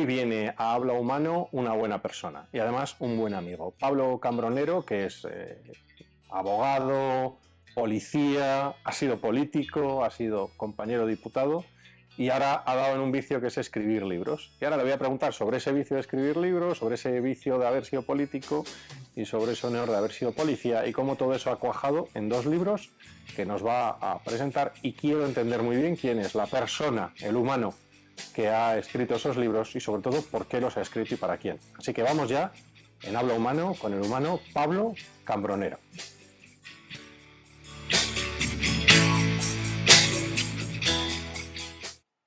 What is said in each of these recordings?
hoy viene a Habla Humano una buena persona y además un buen amigo. Pablo Cambronero, que es abogado, policía, ha sido político, ha sido compañero diputado y ahora ha dado en un vicio que es escribir libros. Y ahora le voy a preguntar sobre ese vicio de escribir libros, sobre ese vicio de haber sido político y sobre ese honor de haber sido policía y cómo todo eso ha cuajado en dos libros que nos va a presentar, y quiero entender muy bien quién es la persona, el humano, que ha escrito esos libros y sobre todo por qué los ha escrito y para quién. Así que vamos ya en Habla Humano con el humano Pablo Cambronero.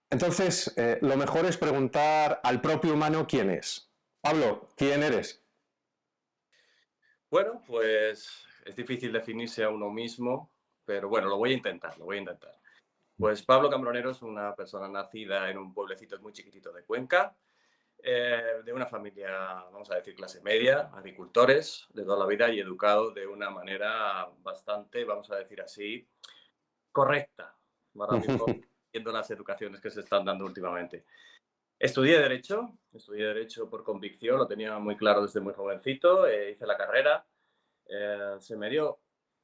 Entonces, lo mejor es preguntar al propio humano quién es. Pablo, ¿quién eres? Bueno, pues es difícil definirse a uno mismo, pero bueno, lo voy a intentar, lo voy a intentar. Pues Pablo Cambronero es una persona nacida en un pueblecito muy chiquitito de Cuenca, de una familia, vamos a decir, clase media, agricultores de toda la vida y educado de una manera bastante, vamos a decir así, correcta, ahora mismo viendo las educaciones que se están dando últimamente. Estudié Derecho por convicción, lo tenía muy claro desde muy jovencito, hice la carrera. Se me dio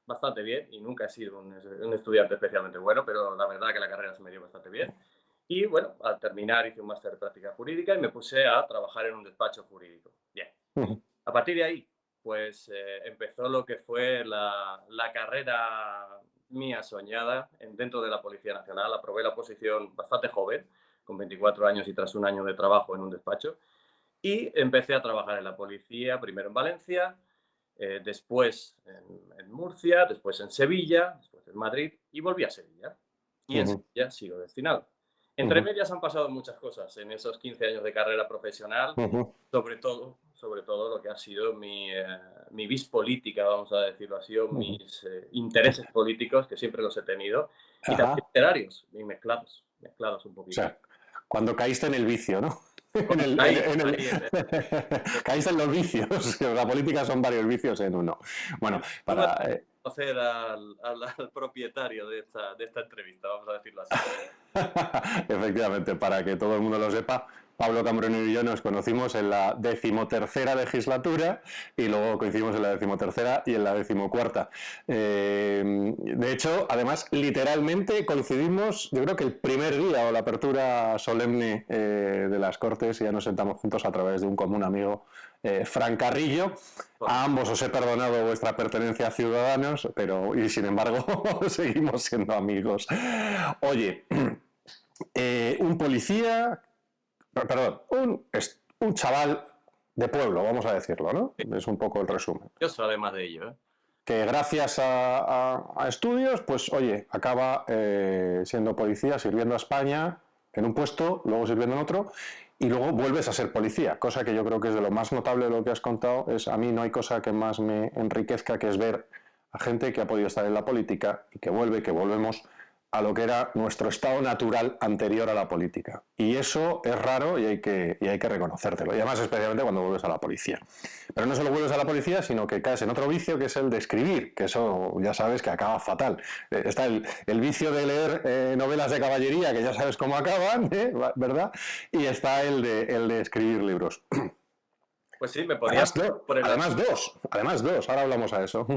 bastante bien y nunca he sido un estudiante especialmente bueno, pero la verdad que la carrera se me dio bastante bien. Y bueno, al terminar hice un máster de práctica jurídica y me puse a trabajar en un despacho jurídico. Bien. A partir de ahí, pues empezó lo que fue la carrera mía soñada dentro de la Policía Nacional. Aprobé la oposición bastante joven, con 24 años y tras un año de trabajo en un despacho. Y empecé a trabajar en la policía, primero en Valencia, después en Murcia, después en Sevilla, después en Madrid y volví a Sevilla. Y en Sevilla sigo destinado. Entre medias han pasado muchas cosas en esos 15 años de carrera profesional, sobre todo lo que ha sido mi vis política, vamos a decirlo así, o mis intereses políticos, que siempre los he tenido, y también Ajá. literarios, y mezclados un O poquito. sea, cuando caíste en el vicio, ¿no? Ahí, Caíste en los vicios. La política son varios vicios en uno. Bueno, tú me has para... conocer al propietario de esta entrevista, vamos a decirlo así. Efectivamente, para que todo el mundo lo sepa, Pablo Cambronero y yo nos conocimos en la 13ª legislatura y luego coincidimos en la 13ª y en la 14ª. De hecho, además, literalmente coincidimos, yo creo que el primer día o la apertura solemne de las Cortes, y ya nos sentamos juntos a través de un común amigo, Fran Carrillo. A Correcto. ambos os he perdonado vuestra pertenencia a Ciudadanos, pero y sin embargo seguimos siendo amigos. Oye, un policía, perdón, un chaval de pueblo, vamos a decirlo, ¿no? Es un poco el resumen. Yo sé además de ello, ¿eh? Que gracias a estudios, pues oye, acaba siendo policía, sirviendo a España en un puesto, luego sirviendo en otro, y luego vuelves a ser policía, cosa que yo creo que es de lo más notable de lo que has contado. Es, a mí no hay cosa que más me enriquezca que es ver a gente que ha podido estar en la política y que vuelve, que volvemos a lo que era nuestro estado natural anterior a la política. Y eso es raro y hay que reconocértelo. Y además, especialmente cuando vuelves a la policía. Pero no solo vuelves a la policía, sino que caes en otro vicio, que es el de escribir, que eso ya sabes que acaba fatal. Está el vicio de leer novelas de caballería, que ya sabes cómo acaban, ¿verdad? Y está el de escribir libros. Pues sí, me podía haber dado por Además dos, ahora hablamos a eso.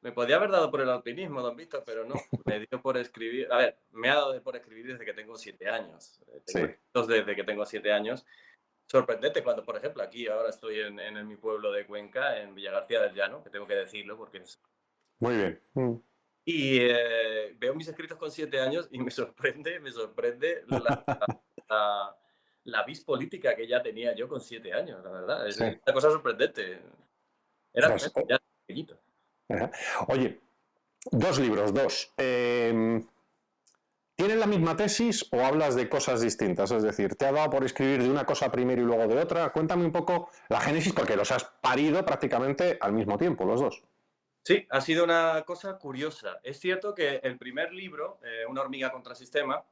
me podía haber dado por el alpinismo, don Víctor, pero no, me dio por escribir. A ver, me ha dado por escribir desde que tengo 7 años. Sí, Tengo escritos desde que tengo 7 años. Sorprendente cuando, por ejemplo, aquí ahora estoy en mi pueblo de Cuenca, en Villagarcía del Llano, que tengo que decirlo porque es. muy bien. Y veo mis escritos con 7 años y me sorprende la, la vis política que ya tenía yo con 7 años, la verdad. Es Sí. una cosa sorprendente. Era Ostras, ya pequeñito. oye, dos libros, dos. ¿Tienen la misma tesis o hablas de cosas distintas? Es decir, ¿te ha dado por escribir de una cosa primero y luego de otra? Cuéntame un poco la génesis, porque los has parido prácticamente al mismo tiempo, los dos. Sí, ha sido una cosa curiosa. Es cierto que el primer libro, Una hormiga contra sistema,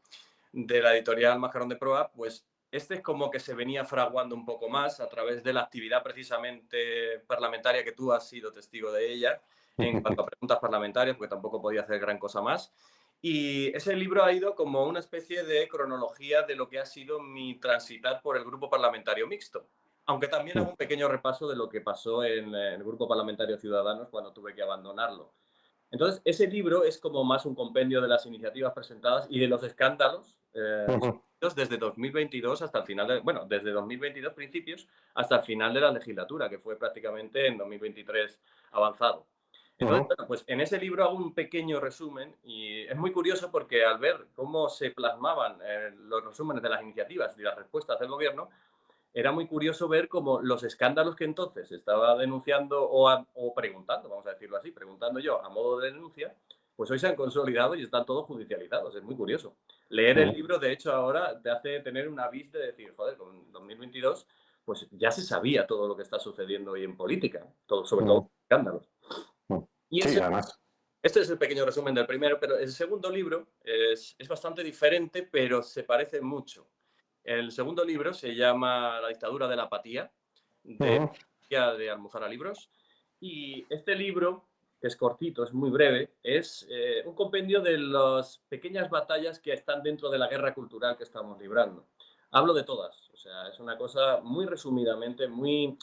de la editorial Mascarón de Proa, pues este es como que se venía fraguando un poco más a través de la actividad precisamente parlamentaria que tú has sido testigo de ella en cuanto a preguntas parlamentarias, porque tampoco podía hacer gran cosa más. Y ese libro ha ido como una especie de cronología de lo que ha sido mi transitar por el grupo parlamentario mixto. Aunque también hago un pequeño repaso de lo que pasó en el grupo parlamentario Ciudadanos cuando tuve que abandonarlo. Entonces, ese libro es como más un compendio de las iniciativas presentadas y de los escándalos Ujú, desde 2022 hasta el final, bueno, desde 2022 principios hasta el final de la legislatura, que fue prácticamente en 2023 avanzado. Entonces, ujú, bueno, pues en ese libro hago un pequeño resumen y es muy curioso porque al ver cómo se plasmaban los resúmenes de las iniciativas y las respuestas del gobierno, era muy curioso ver cómo los escándalos que entonces estaba denunciando o preguntando, vamos a decirlo así, preguntando yo a modo de denuncia, pues hoy se han consolidado y están todos judicializados. Es muy curioso. Leer el ujú, libro, de hecho, ahora te hace tener una vista de decir, joder, con 2022, pues ya se sabía todo lo que está sucediendo hoy en política, todo, sobre todo ujú, escándalos. ujú. Y Sí, además. este es el pequeño resumen del primero, pero el segundo libro es bastante diferente, pero se parece mucho. El segundo libro se llama La dictadura de la apatía, Ujú, de Almuzara Libros. Y este libro, que es cortito, es muy breve, es un compendio de las pequeñas batallas que están dentro de la guerra cultural que estamos librando. Hablo de todas, o sea, es una cosa muy resumidamente, muy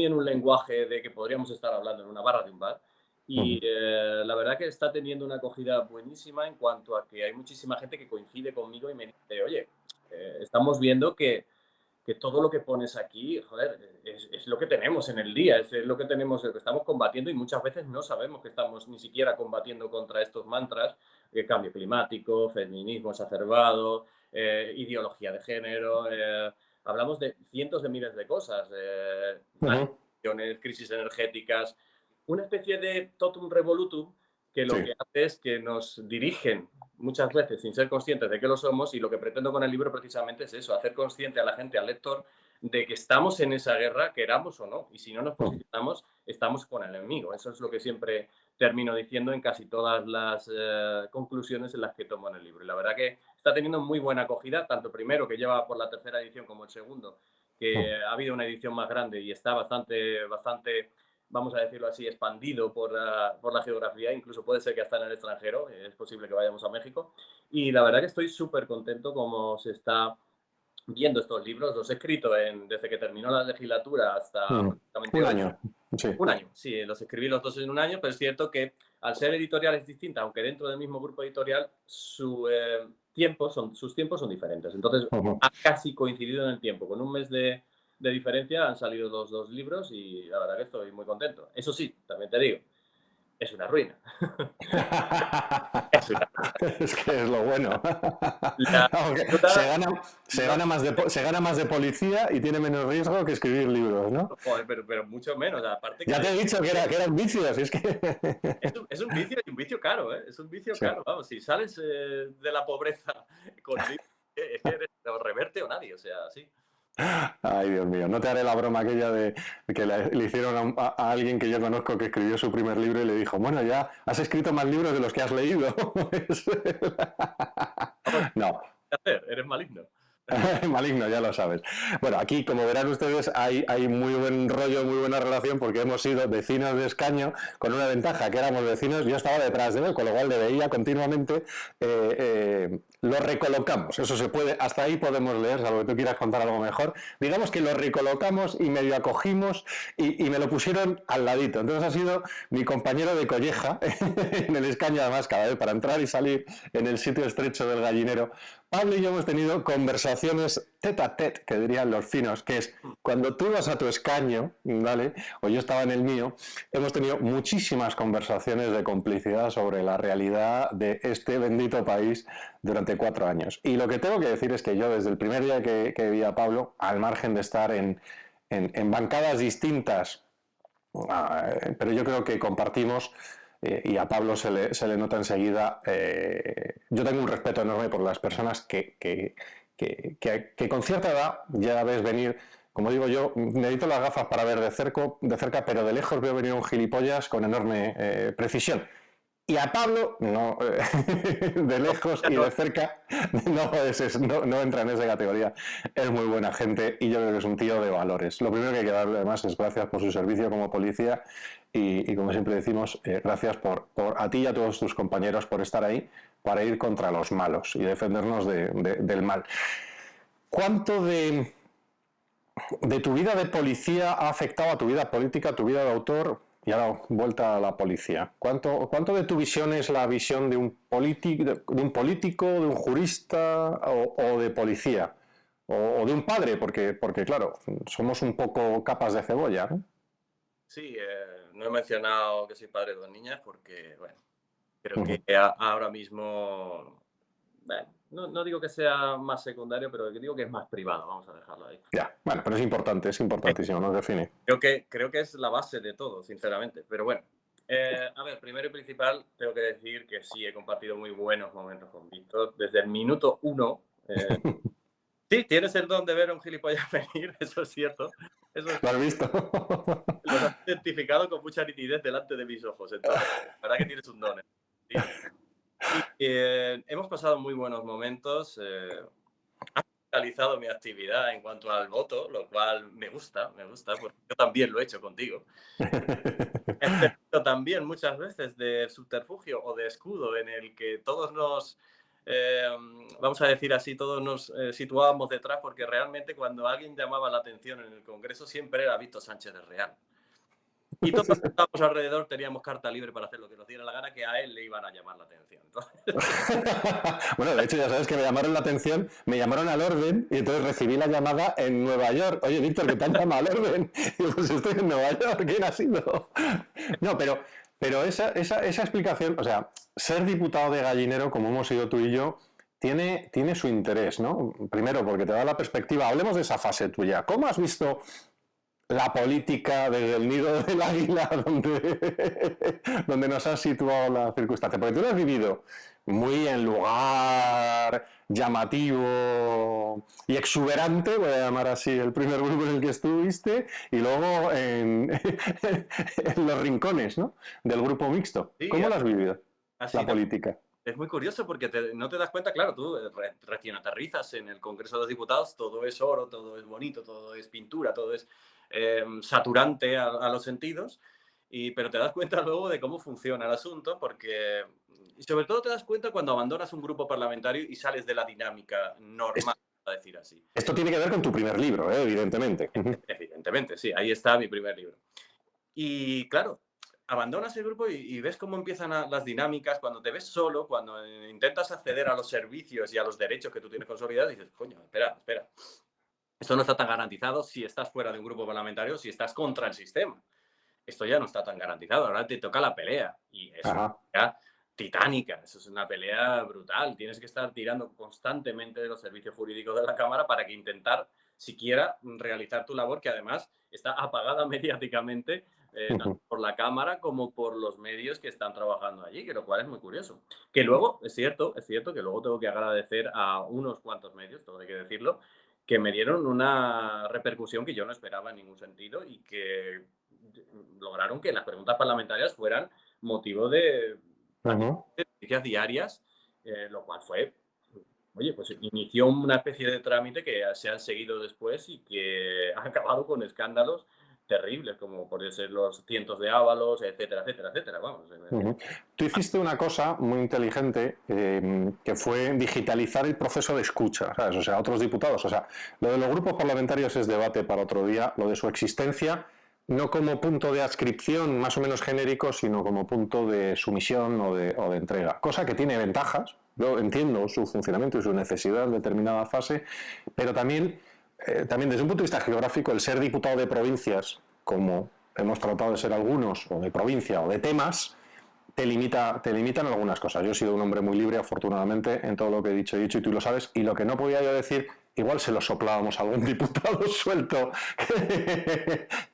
en un lenguaje de que podríamos estar hablando en una barra de un bar. Y ujú, la verdad que está teniendo una acogida buenísima en cuanto a que hay muchísima gente que coincide conmigo y me dice, oye, estamos viendo que todo lo que pones aquí, joder, es lo que tenemos en el día, es lo que tenemos, lo que estamos combatiendo y muchas veces no sabemos que estamos ni siquiera combatiendo contra estos mantras, cambio climático, feminismo exacerbado, ideología de género, hablamos de cientos de miles de cosas, ujú. maldiciones, crisis energéticas, una especie de totum revolutum que Sí. lo que hace es que nos dirigen muchas veces sin ser conscientes de que lo somos y lo que pretendo con el libro precisamente es eso, hacer consciente a la gente, al lector, de que estamos en esa guerra, queramos o no, y si no nos Ujú, posicionamos, estamos con el enemigo. Eso es lo que siempre termino diciendo en casi todas las conclusiones en las que tomo en el libro. Y la verdad que está teniendo muy buena acogida, tanto primero que lleva por la tercera edición como el segundo, que ujú. ha habido una edición más grande y está bastante vamos a decirlo así, expandido por la geografía, incluso puede ser que hasta en el extranjero, es posible que vayamos a México. Y la verdad que estoy súper contento como se está viendo estos libros. Los he escrito desde que terminó la legislatura hasta Ujú. prácticamente Un hoy. año, sí. Un año, sí, los escribí los dos en un año, pero es cierto que al ser editoriales distintas, aunque dentro del mismo grupo editorial, sus tiempos son diferentes. Entonces, Ujú. ha casi coincidido en el tiempo. Con un mes de diferencia han salido los dos libros y la verdad que estoy muy contento. Eso sí, también te digo, es una ruina. Es una Es que es lo bueno. la Aunque lectura no, se gana más de policía y tiene menos riesgo que escribir libros, ¿no? joder, pero mucho menos. Aparte que Ya te he dicho que era un vicio, si es que... es un vicio y un vicio caro, ¿eh? Es un vicio Sí. caro. Vamos, si sales de la pobreza con libros, es que eres o reverte o nadie, o sea, sí. Ay, Dios mío, no te haré la broma aquella de que le hicieron a alguien que yo conozco que escribió su primer libro y le dijo, bueno, ya has escrito más libros de los que has leído. Vamos, No, ¿qué hacer? Eres maligno. maligno, ya lo sabes. Bueno, aquí, como verán ustedes, hay muy buen rollo, muy buena relación, porque hemos sido vecinos de escaño, con una ventaja, que éramos vecinos, yo estaba detrás de él, con lo cual le veía continuamente, lo recolocamos, eso se puede, hasta ahí podemos leer, salvo que tú quieras contar algo mejor, digamos que lo recolocamos y medio acogimos y me lo pusieron al ladito, entonces ha sido mi compañero de colleja en el escaño, además, cada vez para entrar y salir en el sitio estrecho del gallinero. Pablo y yo hemos tenido conversaciones tete a tete, que dirían los finos, que es cuando tú ibas a tu escaño, ¿vale? O yo estaba en el mío, hemos tenido muchísimas conversaciones de complicidad sobre la realidad de este bendito país durante 4 años. Y lo que tengo que decir es que yo desde el primer día que vi a Pablo, al margen de estar en bancadas distintas, pero yo creo que compartimos y a Pablo se le nota enseguida. Yo tengo un respeto enorme por las personas que con cierta edad ya ves venir. Como digo yo, necesito las gafas para ver de cerca, pero de lejos veo venir un gilipollas con enorme precisión. Y a Pablo, no, de lejos y de cerca, no entra en esa categoría. Es muy buena gente y yo creo que es un tío de valores. Lo primero que hay que darle además es gracias por su servicio como policía y como siempre decimos, gracias por a ti y a todos tus compañeros por estar ahí para ir contra los malos y defendernos del mal. ¿Cuánto de tu vida de policía ha afectado a tu vida política, a tu vida de autor y ahora vuelta a la policía? ¿Cuánto de tu visión es la visión de un político, de un jurista o de policía? O de un padre, porque claro, somos un poco capas de cebolla, ¿no? Sí, no he mencionado que soy padre de dos niñas porque, bueno, creo que Uh-huh. ahora mismo, bueno, no digo que sea más secundario, pero digo que es más privado, vamos a dejarlo ahí. Ya, bueno, pero es importantísimo, nos define. Creo que es la base de todo, sinceramente. Pero bueno, a ver, primero y principal, tengo que decir que sí, he compartido muy buenos momentos con Víctor. Desde el minuto uno, sí, tienes el don de ver a un gilipollas venir, eso es cierto. Eso es, ¿Lo has visto? los has identificado con mucha nitidez delante de mis ojos. Entonces, la verdad que tienes un don. Tío. Y hemos pasado muy buenos momentos. Ha realizado mi actividad en cuanto al voto, lo cual me gusta, porque yo también lo he hecho contigo. Excepto también muchas veces de subterfugio o de escudo en el que todos nos, eh, vamos a decir así, todos nos situábamos detrás porque realmente cuando alguien llamaba la atención en el Congreso siempre era Víctor Sánchez del Real. Y todos los que estábamos alrededor teníamos carta libre para hacer lo que nos diera la gana, que a él le iban a llamar la atención. Entonces... Bueno, de hecho, ya sabes que me llamaron la atención, me llamaron al orden y entonces recibí la llamada en Nueva York. Oye, Víctor, ¿qué tal llama al orden? Y yo, pues estoy en Nueva York, ¿quién ha sido? No, pero esa explicación, o sea, ser diputado de Gallinero, como hemos sido tú y yo, tiene su interés, ¿no? Primero, porque te da la perspectiva. Hablemos de esa fase tuya. ¿Cómo has visto la política desde el nido del águila donde nos ha situado la circunstancia? Porque tú lo has vivido muy en lugar llamativo y exuberante, voy a llamar así el primer grupo en el que estuviste, y luego en los rincones, ¿no?, del grupo mixto. Sí, ¿Cómo lo has vivido, así la política? es muy curioso porque no te das cuenta, claro, tú recién aterrizas en el Congreso de los Diputados, todo es oro, todo es bonito, todo es pintura, todo es saturante a los sentidos, pero te das cuenta luego de cómo funciona el asunto, porque y sobre todo te das cuenta cuando abandonas un grupo parlamentario y sales de la dinámica normal, a decir así. Esto tiene que ver con tu primer libro, evidentemente. Evidentemente, sí, ahí está mi primer libro. Y claro, abandonas el grupo y ves cómo empiezan las dinámicas, cuando te ves solo, cuando intentas acceder a los servicios y a los derechos que tú tienes consolidados, dices, coño, espera, esto no está tan garantizado si estás fuera de un grupo parlamentario, si estás contra el sistema. Esto ya no está tan garantizado, ahora te toca la pelea y es una Ajá. pelea titánica, eso es una pelea brutal, tienes que estar tirando constantemente de los servicios jurídicos de la Cámara para que intentar siquiera realizar tu labor, que además está apagada mediáticamente, tanto por la Cámara como por los medios que están trabajando allí, que lo cual es muy curioso. Que luego, es cierto que luego tengo que agradecer a unos cuantos medios, todo hay que decirlo, que me dieron una repercusión que yo no esperaba en ningún sentido y que lograron que las preguntas parlamentarias fueran motivo de noticias diarias, lo cual fue, oye, pues inició una especie de trámite que se han seguido después y que ha acabado con escándalos terribles, como por ser los cientos de Ábalos, etcétera, etcétera, etcétera. Vamos. Tú hiciste una cosa muy inteligente, que fue digitalizar el proceso de escucha, ¿sabes? O sea, otros diputados. O sea, lo de los grupos parlamentarios es debate para otro día, lo de su existencia, no como punto de adscripción más o menos genérico, sino como punto de sumisión o de entrega. Cosa que tiene ventajas. Yo entiendo su funcionamiento y su necesidad en determinada fase, pero también desde un punto de vista geográfico, el ser diputado de provincias, como hemos tratado de ser algunos, o de provincia, o de temas, te limitan algunas cosas. Yo he sido un hombre muy libre, afortunadamente, en todo lo que he dicho y tú lo sabes, y lo que no podía yo decir, igual se lo soplábamos a algún diputado suelto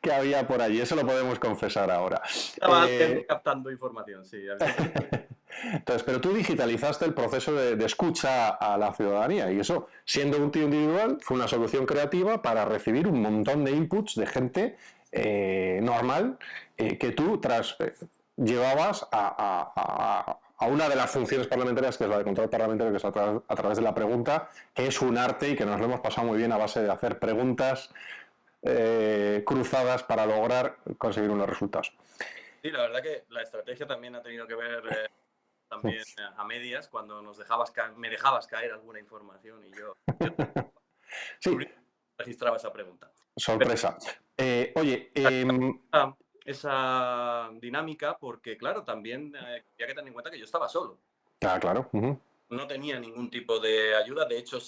que había por allí. Eso lo podemos confesar ahora. Estaba captando información, sí. Entonces, pero tú digitalizaste el proceso de escucha a la ciudadanía y eso, siendo un tío individual, fue una solución creativa para recibir un montón de inputs de gente normal, que tú, tras llevabas a una de las funciones parlamentarias, que es la de control parlamentario, que es a través de la pregunta, que es un arte y que nos lo hemos pasado muy bien a base de hacer preguntas cruzadas para lograr conseguir unos resultados. Sí, la verdad que la estrategia también ha tenido que ver también a medias, cuando me dejabas caer alguna información y yo Sí, registraba esa pregunta. sorpresa. Oye, Esa dinámica porque, claro, también había que tener en cuenta que yo estaba solo. claro. No tenía ningún tipo de ayuda. De hecho,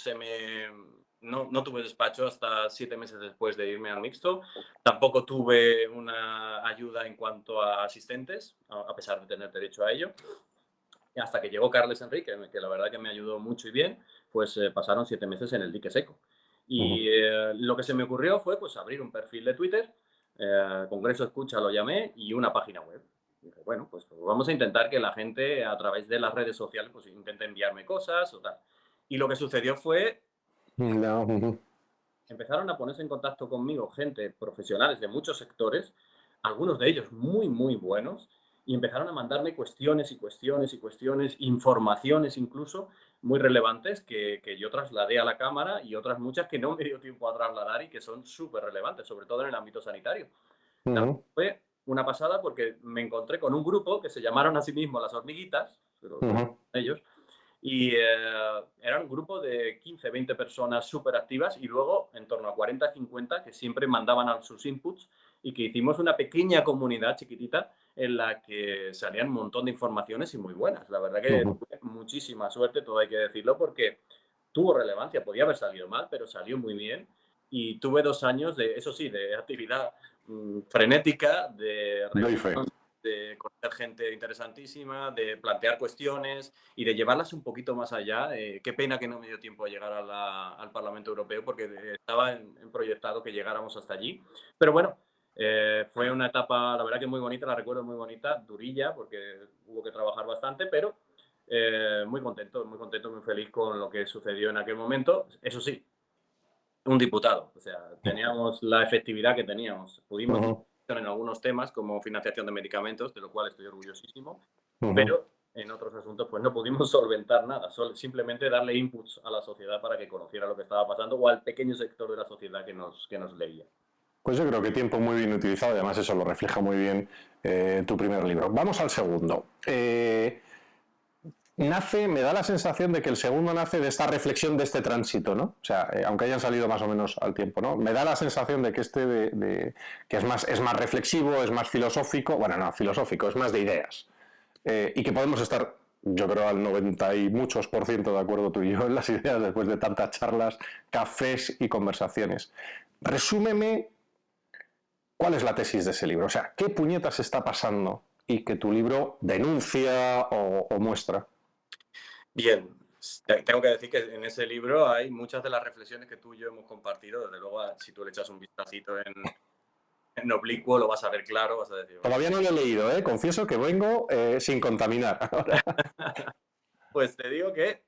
no tuve despacho hasta 7 meses después de irme al mixto. Tampoco tuve una ayuda en cuanto a asistentes, a pesar de tener derecho a ello. Y hasta que llegó Carles Enrique, que la verdad que me ayudó mucho y bien, pues pasaron 7 meses en el dique seco. Y lo que se me ocurrió fue pues abrir un perfil de Twitter, Congreso Escucha lo llamé, y una página web. Y dije, bueno, pues vamos a intentar que la gente a través de las redes sociales pues intente enviarme cosas o tal. Y lo que sucedió fue, No, empezaron a ponerse en contacto conmigo gente, profesionales de muchos sectores, algunos de ellos muy, muy buenos, y empezaron a mandarme cuestiones y cuestiones y cuestiones, informaciones incluso muy relevantes que yo trasladé a la Cámara y otras muchas que no me dio tiempo a trasladar y que son súper relevantes, sobre todo en el ámbito sanitario. También fue una pasada porque me encontré con un grupo que se llamaron a sí mismos las hormiguitas, pero ellos, y era un grupo de 15, 20 personas súper activas y luego en torno a 40, 50 que siempre mandaban a sus inputs y que hicimos una pequeña comunidad chiquitita en la que salían un montón de informaciones y muy buenas. La verdad que tuve muchísima suerte, todo hay que decirlo, porque tuvo relevancia. Podía haber salido mal, pero salió muy bien. Y tuve 2 años de, eso sí, de actividad frenética, de doy fe. reunión, de conocer gente interesantísima, de plantear cuestiones y de llevarlas un poquito más allá. Qué pena que no me dio tiempo a llegar al Parlamento Europeo porque estaba en proyectado que llegáramos hasta allí. Pero bueno, fue una etapa, la verdad que muy bonita, la recuerdo muy bonita, durilla porque hubo que trabajar bastante, pero muy contento, muy feliz con lo que sucedió en aquel momento. Eso sí, un diputado, o sea, teníamos la efectividad que teníamos. Pudimos en algunos temas como financiación de medicamentos, de lo cual estoy orgullosísimo, pero en otros asuntos pues no pudimos solventar nada, simplemente darle inputs a la sociedad para que conociera lo que estaba pasando o al pequeño sector de la sociedad que nos leía. Pues yo creo que tiempo muy bien utilizado y además eso lo refleja muy bien tu primer libro. Vamos al segundo. Me da la sensación de que el segundo nace de esta reflexión, de este tránsito, ¿no? O sea, aunque hayan salido más o menos al tiempo, ¿no? Me da la sensación de que que es más reflexivo, es más filosófico, bueno, no, filosófico, es más de ideas. Y que podemos estar, yo creo, al 90 y muchos por ciento de acuerdo tú y yo en las ideas después de tantas charlas, cafés y conversaciones. Resúmeme cuál es la tesis de ese libro, o sea, qué puñetas está pasando y que tu libro denuncia o muestra. Bien, tengo que decir que en ese libro hay muchas de las reflexiones que tú y yo hemos compartido. Desde luego, si tú le echas un vistacito en oblicuo, lo vas a ver claro, vas a decir, Todavía no lo he leído, ¿eh? Confieso que vengo sin contaminar. pues te digo que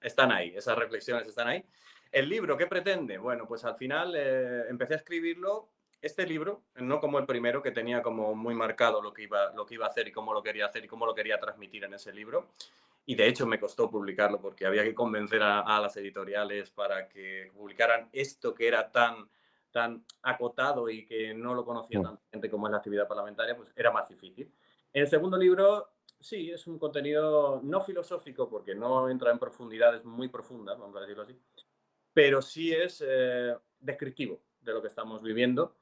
están ahí, esas reflexiones están ahí. ¿El libro qué pretende? Bueno, pues al final empecé a escribirlo, este libro, no como el primero, que tenía como muy marcado lo que iba a hacer y cómo lo quería hacer y cómo lo quería transmitir en ese libro. Y de hecho me costó publicarlo porque había que convencer a las editoriales para que publicaran esto que era tan acotado y que no lo conocía tanta gente como es la actividad parlamentaria, pues era más difícil. El segundo libro, sí, es un contenido no filosófico porque no entra en profundidades muy profundas, vamos a decirlo así, pero sí es descriptivo de lo que estamos viviendo.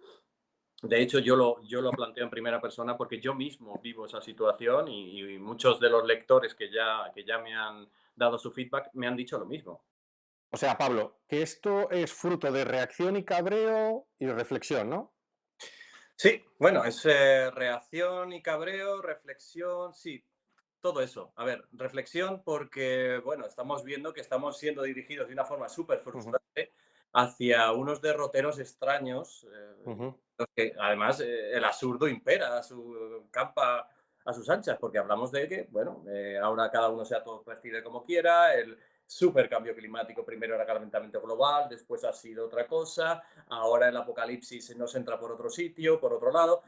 De hecho, yo lo planteo en primera persona porque yo mismo vivo esa situación y muchos de los lectores que ya me han dado su feedback me han dicho lo mismo. O sea, Pablo, que esto es fruto de reacción y cabreo y reflexión, ¿no? Sí, bueno, es reacción y cabreo, reflexión, sí, todo eso. A ver, reflexión porque, bueno, estamos viendo que estamos siendo dirigidos de una forma súper frustrante hacia unos derroteros extraños, los que además el absurdo impera campa a sus anchas, porque hablamos de que, bueno, ahora cada uno sea todo percibe como quiera, el super cambio climático primero era calentamiento global, después ha sido otra cosa, ahora el apocalipsis nos entra por otro sitio, por otro lado,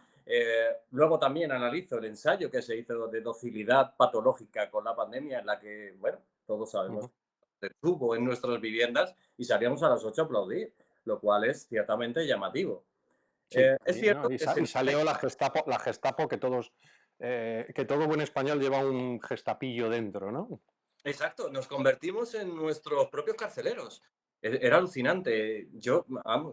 Luego también analizo el ensayo que se hizo de docilidad patológica con la pandemia, en la que, bueno, todos sabemos Ujú. que tuvo en nuestras viviendas y salíamos a las 8 a aplaudir, lo cual es ciertamente llamativo. Sí, Es ¿no? cierto Y, que se... y salió la Gestapo que todo buen español lleva un gestapillo dentro, ¿no? Exacto, nos convertimos en nuestros propios carceleros. Era alucinante. Yo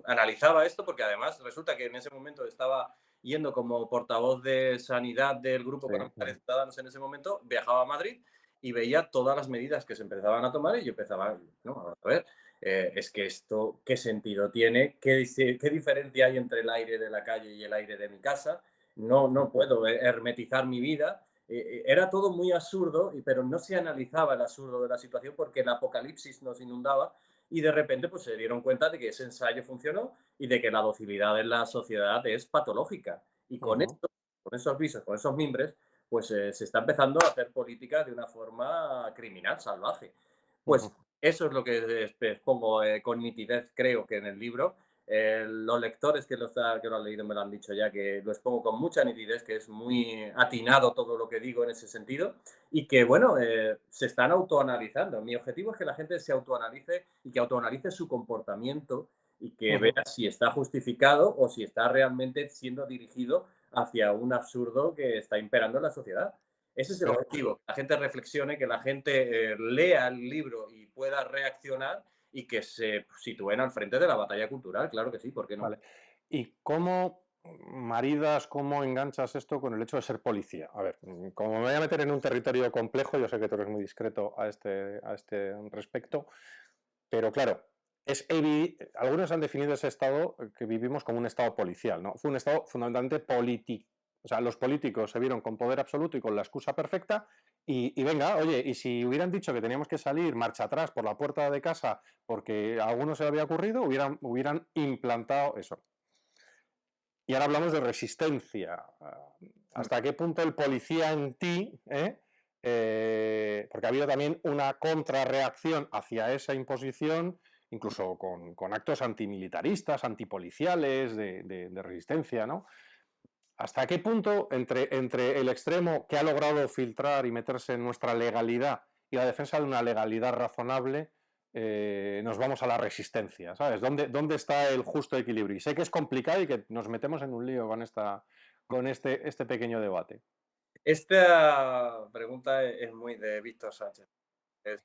analizaba esto porque además resulta que en ese momento estaba yendo como portavoz de sanidad del Grupo Sí. Parlamentario de Ciudadanos en ese momento, viajaba a Madrid y veía todas las medidas que se empezaban a tomar y yo empezaba, no, vamos a ver, es que esto, ¿qué sentido tiene? ¿Qué diferencia hay entre el aire de la calle y el aire de mi casa? No, no puedo hermetizar mi vida. Era todo muy absurdo, pero no se analizaba el absurdo de la situación porque el apocalipsis nos inundaba y de repente pues, se dieron cuenta de que ese ensayo funcionó y de que la docilidad en la sociedad es patológica. Y con Ujú, esto, con esos visos, con esos mimbres, pues se está empezando a hacer política de una forma criminal, salvaje. ujú, Pues eso es lo que expongo con nitidez, creo que en el libro. Los lectores que lo han leído me lo han dicho ya, que lo expongo con mucha nitidez, que es muy atinado todo lo que digo en ese sentido y que, bueno, se están autoanalizando. Mi objetivo es que la gente se autoanalice y que autoanalice su comportamiento y que vea ujú, si está justificado o si está realmente siendo dirigido hacia un absurdo que está imperando en la sociedad. Ese es el pero, objetivo, que la gente reflexione, que la gente lea el libro y pueda reaccionar y que se sitúen al frente de la batalla cultural, claro que sí, ¿por qué no? vale. ¿Y cómo maridas, cómo enganchas esto con el hecho de ser policía? A ver, como me voy a meter en un territorio complejo, yo sé que tú eres muy discreto a este respecto, pero claro, algunos han definido ese estado que vivimos como un estado policial, ¿no? Fue un estado fundamentalmente político. O sea, los políticos se vieron con poder absoluto y con la excusa perfecta y venga, oye, y si hubieran dicho que teníamos que salir marcha atrás por la puerta de casa porque a alguno se le había ocurrido, hubieran implantado eso. Y ahora hablamos de resistencia. ¿Hasta qué punto el policía en ti, porque ha habido también una contrarreacción hacia esa imposición, incluso con actos antimilitaristas, antipoliciales, de resistencia, ¿no? ¿Hasta qué punto entre el extremo que ha logrado filtrar y meterse en nuestra legalidad y la defensa de una legalidad razonable, nos vamos a la resistencia? ¿Sabes? ¿Dónde está el justo equilibrio? Y sé que es complicado y que nos metemos en un lío con este pequeño debate. Esta pregunta es muy de Víctor Sánchez. Es,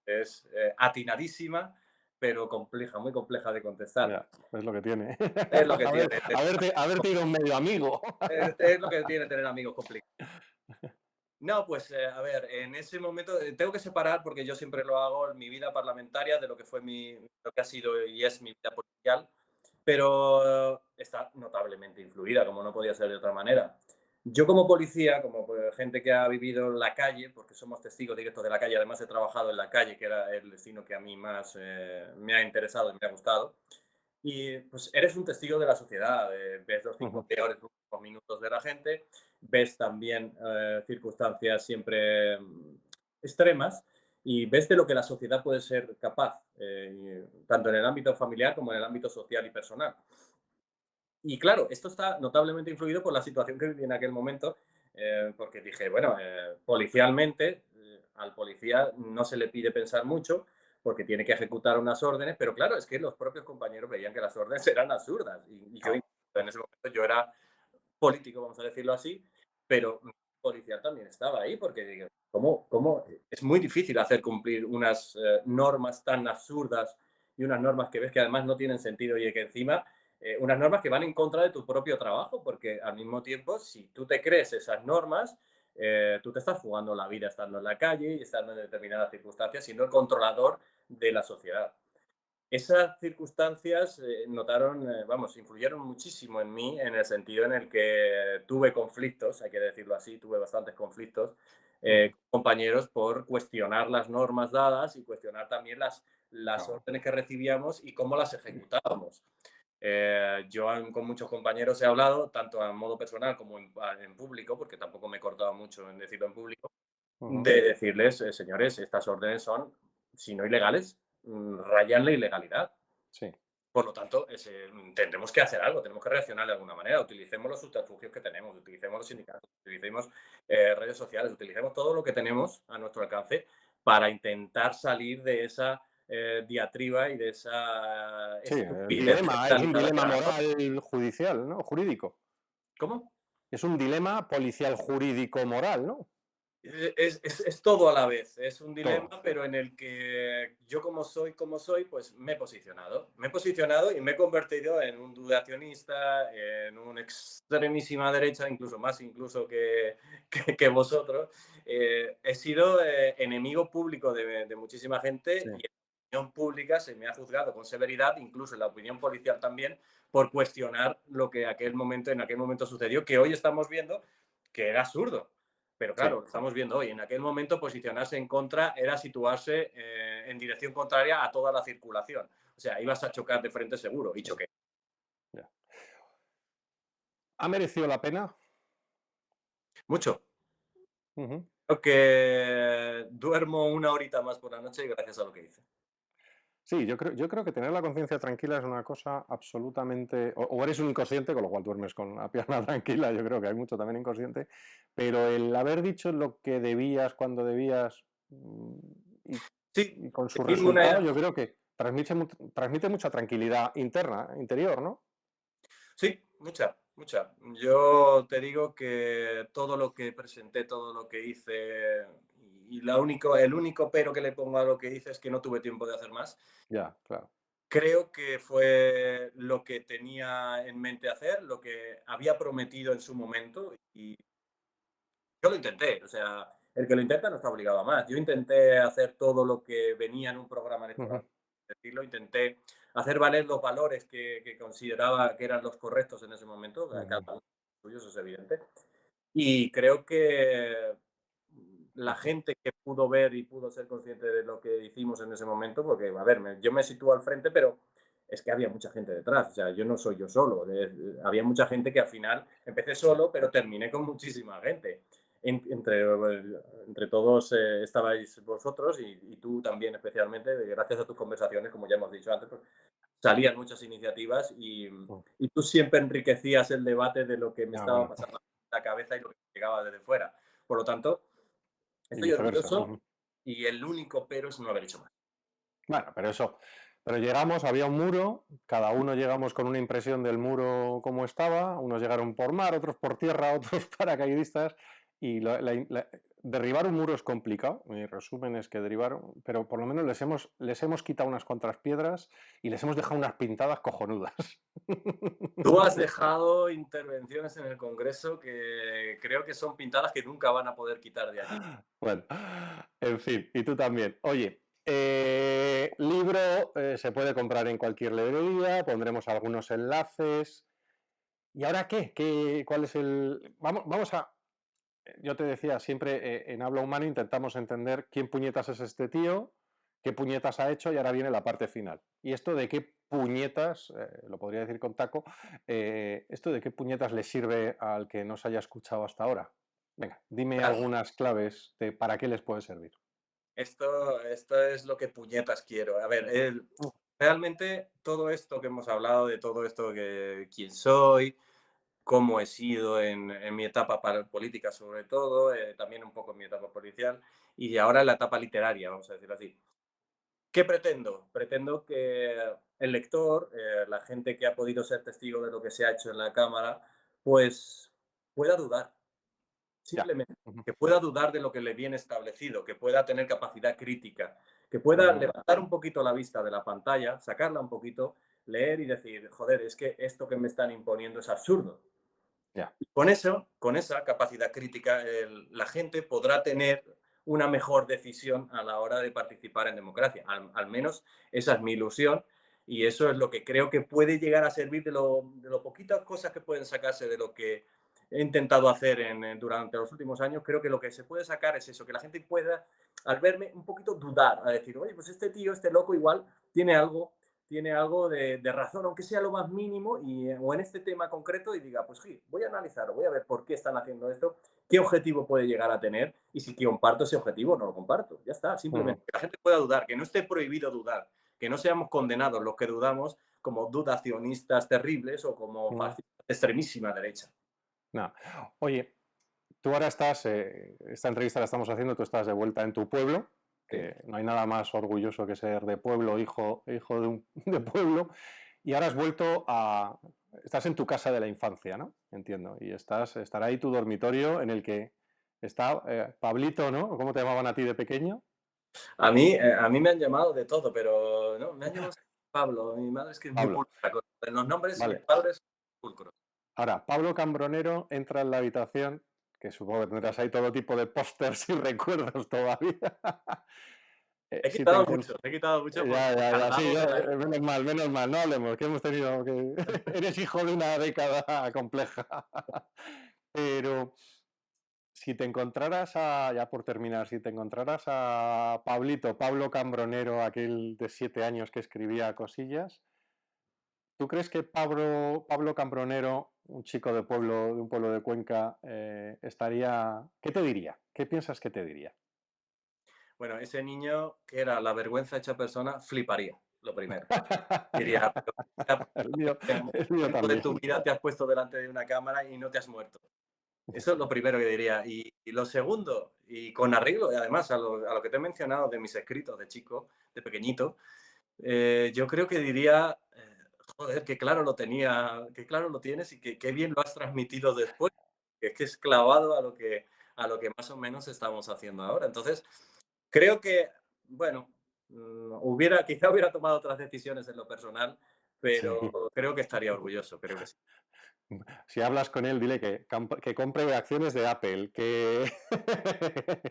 es atinadísima, pero compleja, muy compleja de contestar. Ya, es lo que tiene. Es lo que A ver, tiene, haberte ido un medio amigo. es lo que tiene tener amigos complicados. No, pues a ver, en ese momento tengo que separar, porque yo siempre lo hago, mi vida parlamentaria de lo que fue lo que ha sido y es mi vida policial, pero está notablemente influida, como no podía ser de otra manera. Yo como policía, como pues, gente que ha vivido en la calle, porque somos testigos directos de la calle, además he trabajado en la calle, que era el destino que a mí más me ha interesado y me ha gustado, y pues eres un testigo de la sociedad, ves los cinco Ujú, peores últimos minutos de la gente, ves también circunstancias siempre extremas y ves de lo que la sociedad puede ser capaz, tanto en el ámbito familiar como en el ámbito social y personal. Y claro, esto está notablemente influido por la situación que viví en aquel momento, porque dije, bueno, policialmente, al policía no se le pide pensar mucho porque tiene que ejecutar unas órdenes, pero claro, es que los propios compañeros veían que las órdenes eran absurdas. Y yo claro, en ese momento yo era político, vamos a decirlo así, pero policial también estaba ahí porque digo, ¿cómo? Es muy difícil hacer cumplir unas normas tan absurdas y unas normas que ves que además no tienen sentido y que encima unas normas que van en contra de tu propio trabajo, porque al mismo tiempo, si tú te crees esas normas, tú te estás jugando la vida estando en la calle y estando en determinadas circunstancias, siendo el controlador de la sociedad. Esas circunstancias vamos, influyeron muchísimo en mí en el sentido en el que tuve conflictos, hay que decirlo así, tuve bastantes conflictos ujú, con compañeros por cuestionar las normas dadas y cuestionar también las claro. órdenes que recibíamos y cómo las ejecutábamos. Con muchos compañeros he hablado, tanto a modo personal como en público, porque tampoco me he cortado mucho en decirlo en público, Ujú, de decirles, señores, estas órdenes son, si no ilegales, rayan la ilegalidad. sí. Por lo tanto, tendremos que hacer algo, tenemos que reaccionar de alguna manera. Utilicemos los subterfugios que tenemos, utilicemos los sindicatos, utilicemos redes sociales, utilicemos todo lo que tenemos a nuestro alcance para intentar salir de esa diatriba y de esa Sí, el estupidez dilema, es un generalizada que dilema ahora mismo. moral judicial, ¿no? Jurídico. ¿Cómo? Es un dilema policial jurídico moral, ¿no? Es todo a la vez, es un Todo. dilema, pero en el que yo como soy, pues me he posicionado. Me he posicionado y me he convertido en un dudacionista, en un extremísima derecha, incluso más incluso que vosotros. He sido enemigo público de muchísima gente Sí, y en la opinión pública se me ha juzgado con severidad, incluso en la opinión policial también, por cuestionar lo que en aquel momento sucedió, que hoy estamos viendo que era absurdo. Pero sí, claro, lo estamos viendo hoy. En aquel momento posicionarse en contra era situarse en dirección contraria a toda la circulación. O sea, ibas a chocar de frente seguro y sí, choqué. ya. ¿Ha merecido la pena? Mucho. Ujú. Creo que duermo una horita más por la noche gracias a lo que hice. Sí, yo creo que tener la conciencia tranquila es una cosa absolutamente. O eres un inconsciente, con lo cual duermes con la pierna tranquila, yo creo que hay mucho también inconsciente, pero el haber dicho lo que debías cuando debías y, Sí, y con su decir resultado, una, yo creo que transmite mucha tranquilidad interna, interior, ¿no? sí, mucha, mucha. Yo te digo que todo lo que presenté, todo lo que hice, y el único pero que le pongo a lo que hice es que no tuve tiempo de hacer más. Ya, claro. Creo que fue lo que tenía en mente hacer, lo que había prometido en su momento y yo lo intenté. O sea, el que lo intenta no está obligado a más. Yo intenté hacer todo lo que venía en un programa electoral, Ujú, decirlo, intenté hacer valer los valores que consideraba que eran los correctos en ese momento, cada ujú, uno de los suyos es evidente. Y creo que la ujú. gente que pudo ver y pudo ser consciente de lo que hicimos en ese momento, porque, a ver, yo me sitúo al frente, pero es que había mucha gente detrás, o sea, yo no soy yo solo, había mucha gente que al final empecé Sí, solo, pero terminé con muchísima gente. Entre todos estabais vosotros y tú también especialmente, gracias a tus conversaciones, como ya hemos dicho antes, pues, salían muchas iniciativas mm, y tú siempre enriquecías el debate de lo que me ah, estaba bueno, pasando en la cabeza y lo que llegaba desde fuera. Por lo tanto, y estoy viceversa. orgulloso Ujú. y el único pero es no haber hecho más. Bueno, pero llegamos, había un muro, cada uno llegamos con una impresión del muro como estaba, unos llegaron por mar, otros por tierra, otros paracaidistas, y derribar un muro es complicado, mi resumen es que derribaron, pero por lo menos les hemos quitado unas cuantas piedras y les hemos dejado unas pintadas cojonudas. Tú has dejado intervenciones en el Congreso que creo que son pintadas que nunca van a poder quitar de allí. Bueno, en fin, y tú también. Oye, libro se puede comprar en cualquier librería, pondremos algunos enlaces. ¿Y ahora qué? ¿Cuál es el...? Vamos a... Yo te decía, siempre en habla humana intentamos entender quién puñetas es este tío, qué puñetas ha hecho y ahora viene la parte final. Y esto de qué puñetas, lo podría decir con taco, esto de qué puñetas le sirve al que nos haya escuchado hasta ahora. Venga, dime Claro. algunas claves de para qué les puede servir. Esto es lo que puñetas quiero. A ver, realmente todo esto que hemos hablado, de todo esto que quién soy, cómo he sido en mi etapa política sobre todo, también un poco en mi etapa policial y ahora en la etapa literaria, vamos a decirlo así. ¿Qué pretendo? Pretendo que el lector, la gente que ha podido ser testigo de lo que se ha hecho en la Cámara, pues pueda dudar, Ya. simplemente, Ujú, que pueda dudar de lo que le viene establecido, que pueda tener capacidad crítica, que pueda ujú, levantar un poquito la vista de la pantalla, sacarla un poquito, leer y decir, joder, es que esto que me están imponiendo es absurdo. ya. Con eso, con esa capacidad crítica, la gente podrá tener una mejor decisión a la hora de participar en democracia. Al menos esa es mi ilusión y eso es lo que creo que puede llegar a servir de lo poquitas cosas que pueden sacarse de lo que he intentado hacer durante los últimos años. Creo que lo que se puede sacar es eso, que la gente pueda, al verme, un poquito dudar, a decir, oye, pues este tío, este loco igual tiene algo de razón, aunque sea lo más mínimo, o en este tema concreto, y diga, pues sí, voy a analizarlo, voy a ver por qué están haciendo esto, qué objetivo puede llegar a tener, y si comparto ese objetivo, no lo comparto. Ya está, Ujú, simplemente que la gente pueda dudar, que no esté prohibido dudar, que no seamos condenados los que dudamos como dudacionistas terribles o como Mm, fascistas de extremísima derecha. no. Oye, tú ahora estás, esta entrevista la estamos haciendo, tú estás de vuelta en tu pueblo, Sí. que no hay nada más orgulloso que ser de pueblo, hijo de, de pueblo, y ahora has vuelto a... Estás en tu casa de la infancia, ¿no? Entiendo. Y estará ahí tu dormitorio en el que está Pablito, ¿no? ¿Cómo te llamaban a ti de pequeño? A mí me han llamado de todo, pero no, me han llamado Pablo. Mi madre es que es muy Pablo. pulcra. En los nombres, mis Vale. padres son pulcros. Ahora, Pablo Cambronero entra en la habitación, que supongo que tendrás ahí todo tipo de pósters y recuerdos todavía. Si te He quitado mucho Ya, por ya, ya, sí, cargado de la menos mal, no hablemos, que hemos tenido que... Eres hijo de una década compleja. Pero si te encontraras ya por terminar, si te encontraras a Pablo Cambronero, aquel de 7 años que escribía cosillas, ¿tú crees que Pablo Cambronero, un chico de pueblo, de un pueblo de Cuenca, estaría... ¿Qué te diría? ¿Qué piensas que te diría? Bueno, ese niño que era la vergüenza hecha persona, fliparía, lo primero. Diría, pero El mío, ¿en qué el mío momento de también. tu vida te has puesto delante de una cámara y no te has muerto? Eso es lo primero que diría. Y lo segundo, y con arreglo, y además a lo que te he mencionado de mis escritos de chico, de pequeñito, yo creo que diría, joder, qué claro lo tenía, qué claro lo tienes y qué bien lo has transmitido después, que es que es clavado a lo que más o menos estamos haciendo ahora. Entonces, creo que, bueno, quizá hubiera tomado otras decisiones en lo personal, pero Sí. creo que estaría orgulloso, creo que sí. Si hablas con él, dile que compre acciones de Apple, que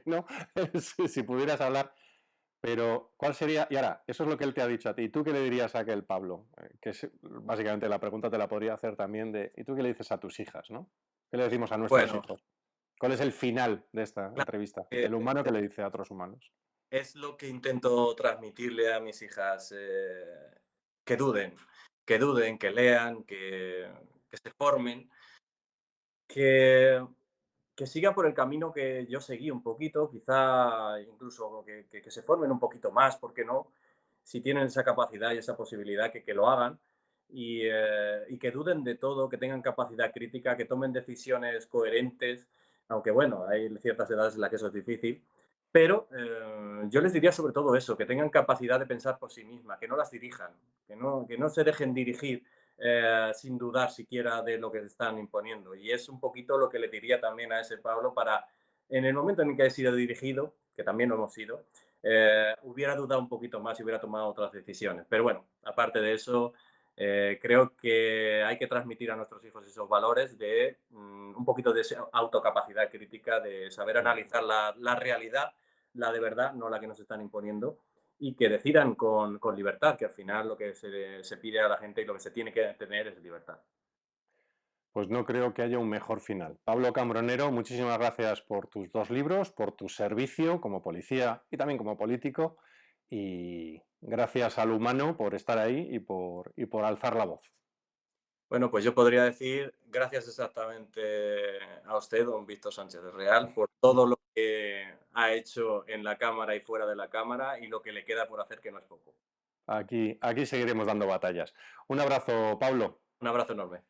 no, si pudieras hablar, pero ¿cuál sería? Y ahora, eso es lo que él te ha dicho a ti. ¿Y tú qué le dirías a aquel Pablo? Básicamente la pregunta te la podría hacer también de, ¿y tú qué le dices a tus hijas, no? ¿Qué le decimos a nuestros Bueno, hijos? ¿Cuál es el final de esta claro, entrevista? que El humano que le dice a otros humanos. es lo que intento transmitirle a mis hijas, que duden, que duden, que lean, que se formen, que, que sigan por el camino que yo seguí un poquito, quizá incluso que se formen un poquito más, ¿por qué no? Si tienen esa capacidad y esa posibilidad, que lo hagan y que duden de todo, que tengan capacidad crítica, que tomen decisiones coherentes, aunque bueno, hay ciertas edades en las que eso es difícil, pero yo les diría sobre todo eso, que tengan capacidad de pensar por sí mismas, que no las dirijan, que no se dejen dirigir sin dudar siquiera de lo que se están imponiendo. Y es un poquito lo que le diría también a ese Pablo para, en el momento en el que he sido dirigido, que también lo hemos sido, hubiera dudado un poquito más y hubiera tomado otras decisiones. Pero bueno, aparte de eso, creo que hay que transmitir a nuestros hijos esos valores de un poquito de autocapacidad crítica, de saber analizar la realidad, la de verdad, no la que nos están imponiendo, y que decidan con libertad, que al final lo que se pide a la gente y lo que se tiene que tener es libertad. Pues no creo que haya un mejor final. Pablo Cambronero, muchísimas gracias por tus 2 libros, por tu servicio como policía y también como político, y gracias al humano por estar ahí y por alzar la voz. Bueno, pues yo podría decir gracias exactamente a usted, don Víctor Sánchez de Real, por todo lo que ha hecho en la Cámara y fuera de la Cámara y lo que le queda por hacer, que no es poco. Aquí seguiremos dando batallas. Un abrazo, Pablo. Un abrazo enorme.